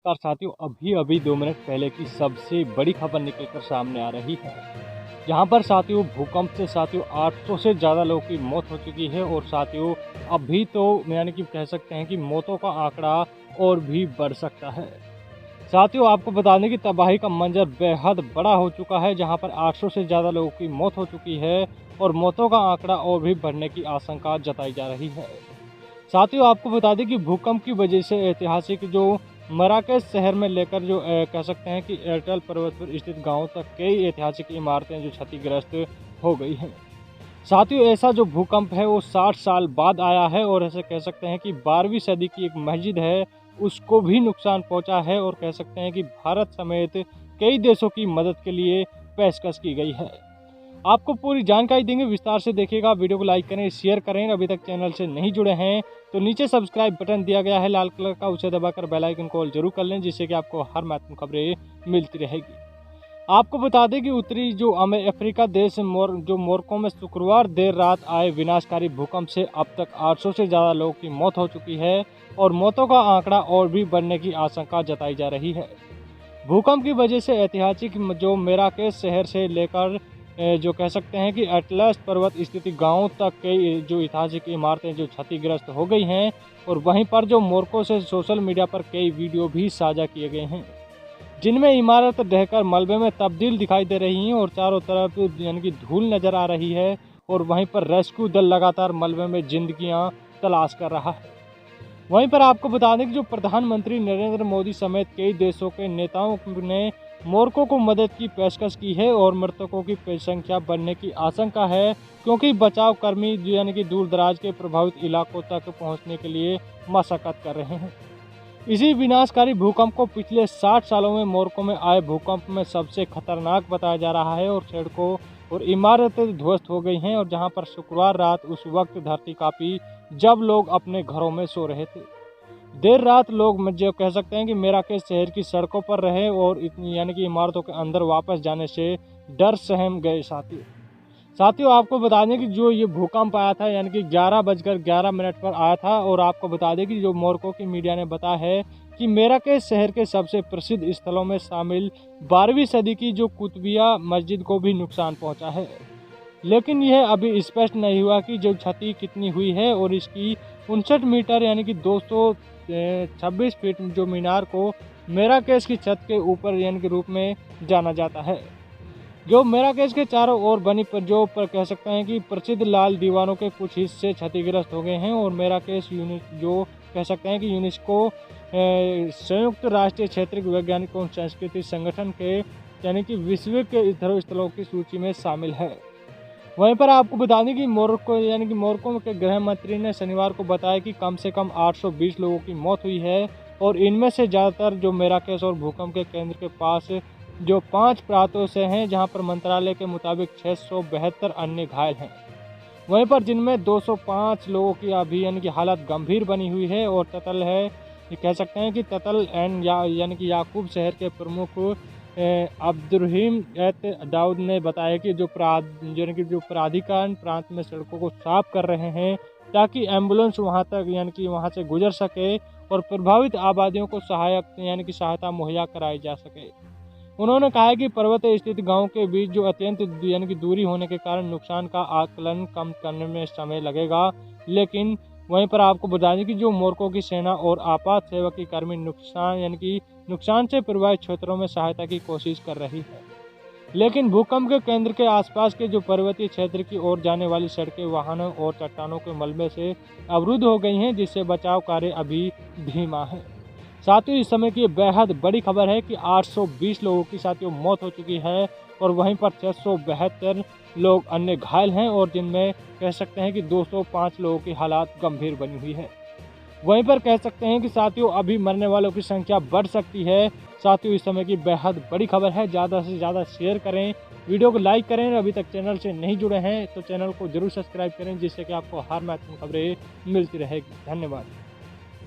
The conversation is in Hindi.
नमस्कार साथियों, अभी अभी 2 मिनट पहले की सबसे बड़ी खबर निकलकर सामने आ रही है। जहां पर साथियों भूकंप से 800 से ज़्यादा लोगों की मौत हो चुकी है और साथियों अभी तो यानी कि कह सकते हैं कि मौतों का आंकड़ा और भी बढ़ सकता है। साथियों आपको बता दें कि तबाही का मंजर बेहद बड़ा हो चुका है, जहां पर 800 से ज़्यादा लोगों की मौत हो चुकी है और मौतों का आंकड़ा और भी बढ़ने की आशंका जताई जा रही है। साथियों आपको बता दें कि भूकंप की वजह से ऐतिहासिक जो मराकश शहर में लेकर जो कह सकते हैं कि एयरटेल पर्वत पर स्थित गांव तक कई ऐतिहासिक इमारतें जो क्षतिग्रस्त हो गई हैं। साथियों ऐसा जो भूकंप है वो 60 साल बाद आया है और ऐसे कह सकते हैं कि 12वीं सदी की एक मस्जिद है उसको भी नुकसान पहुंचा है और कह सकते हैं कि भारत समेत कई देशों की मदद के लिए पेशकश की गई है। आपको पूरी जानकारी देंगे, विस्तार से देखिएगा। वीडियो को लाइक करें, शेयर करें। अभी तक चैनल से नहीं जुड़े हैं तो नीचे सब्सक्राइब बटन दिया गया है लाल कलर का, उसे दबाकर बेल आइकन को जरूर कर लें जिससे कि आपको हर महत्वपूर्ण खबरें मिलती रहेगी। आपको बता दें कि उत्तरी जो अफ्रीका देश मोरक्को में शुक्रवार देर रात आए विनाशकारी भूकंप से अब तक 800 से ज़्यादा लोगों की मौत हो चुकी है और मौतों का आंकड़ा और भी बढ़ने की आशंका जताई जा रही है। भूकंप की वजह से ऐतिहासिक जो मेराकेश शहर से लेकर जो कह सकते हैं कि एटलस पर्वत स्थित गांव तक कई जो ऐतिहासिक इमारतें जो क्षतिग्रस्त हो गई हैं और वहीं पर जो मोरक्को से सोशल मीडिया पर कई वीडियो भी साझा किए गए हैं जिनमें इमारत ढहकर मलबे में तब्दील दिखाई दे रही हैं और चारों तरफ यानी कि धूल नजर आ रही है और वहीं पर रेस्क्यू दल लगातार मलबे में जिंदगियां तलाश कर रहा है। वहीं पर आपको बता दें कि जो प्रधानमंत्री नरेंद्र मोदी समेत कई देशों के नेताओं ने मोरक्को को मदद की पेशकश की है और मृतकों की संख्या बढ़ने की आशंका है क्योंकि बचाव कर्मी यानी कि दूर दराज के प्रभावित इलाकों तक पहुंचने के लिए मशक्कत कर रहे हैं। इसी विनाशकारी भूकंप को पिछले 60 सालों में मोरक्को में आए भूकंप में सबसे खतरनाक बताया जा रहा है और सड़कों और इमारतें ध्वस्त हो गई हैं और जहां पर शुक्रवार रात उस वक्त धरती कांपी जब लोग अपने घरों में सो रहे थे। देर रात लोग जो कह सकते हैं कि मेराकेश शहर की सड़कों पर रहे और इतनी यानी कि इमारतों के अंदर वापस जाने से डर सहम गए। साथियों आपको बता दें कि जो ये भूकंप आया था यानी कि 11:11 पर आया था और आपको बता दें कि जो मोरक्को की मीडिया ने बताया है कि मेराकेश शहर के सबसे प्रसिद्ध स्थलों में शामिल 12वीं सदी की जो कुतुबिया मस्जिद को भी नुकसान पहुंचा है, लेकिन यह अभी स्पष्ट नहीं हुआ कि जो क्षति कितनी हुई है और इसकी 59 मीटर यानी कि 226 फीट जो मीनार को मेराकेश की छत के ऊपर यानी के रूप में जाना जाता है। जो मेराकेश के चारों ओर बनी पर कह सकते हैं कि प्रसिद्ध लाल दीवारों के कुछ हिस्से क्षतिग्रस्त हो गए हैं और मेराकेश जो कह सकते हैं कि यूनेस्को संयुक्त राष्ट्रीय क्षेत्रीय वैज्ञानिक एवं संस्कृति संगठन के यानी कि विश्व के धरोहर स्थलों की सूची में शामिल है। वहीं पर आपको बता दें कि मोरक्को के गृह मंत्री ने शनिवार को बताया कि कम से कम 820 लोगों की मौत हुई है और इनमें से ज़्यादातर जो मेराकेश और भूकंप के केंद्र के पास जो 5 प्रांतों से हैं, जहां पर मंत्रालय के मुताबिक 672 अन्य घायल हैं। वहीं पर जिनमें 205 लोगों की अभी यानी कि हालत गंभीर बनी हुई है और ततल है ये कह सकते हैं कि ततल यानी कि याकूब शहर के प्रमुख अब्दुर्रहीम दाऊद ने बताया कि जो प्राधिकार प्रांत में सड़कों को साफ कर रहे हैं ताकि एम्बुलेंस वहां तक यानी कि वहां से गुजर सके और प्रभावित आबादियों को सहायता मुहैया कराई जा सके। उन्होंने कहा कि पर्वत स्थित गांव के बीच जो अत्यंत यानी कि दूरी होने के कारण नुकसान का आकलन कम करने में समय लगेगा, लेकिन वहीं पर आपको बता दें कि जो मोरक्को की सेना और आपात सेवा की कर्मी नुकसान से प्रभावित क्षेत्रों में सहायता की कोशिश कर रही है, लेकिन भूकंप के केंद्र के आसपास के जो पर्वतीय क्षेत्र की ओर जाने वाली सड़कें वाहनों और चट्टानों के मलबे से अवरुद्ध हो गई हैं जिससे बचाव कार्य अभी धीमा है। साथियों इस समय की बेहद बड़ी खबर है कि 820 लोगों की साथियों मौत हो चुकी है और वहीं पर 672 लोग अन्य घायल हैं और जिनमें कह सकते हैं कि 205 लोगों की हालत गंभीर बनी हुई है। वहीं पर कह सकते हैं कि साथियों अभी मरने वालों की संख्या बढ़ सकती है। साथियों इस समय की बेहद बड़ी खबर है, ज़्यादा से ज़्यादा शेयर करें, वीडियो को लाइक करें। अभी तक चैनल से नहीं जुड़े हैं तो चैनल को जरूर सब्सक्राइब करें जिससे कि आपको हर महत्वपूर्ण खबरें मिलती रहेगी। धन्यवाद।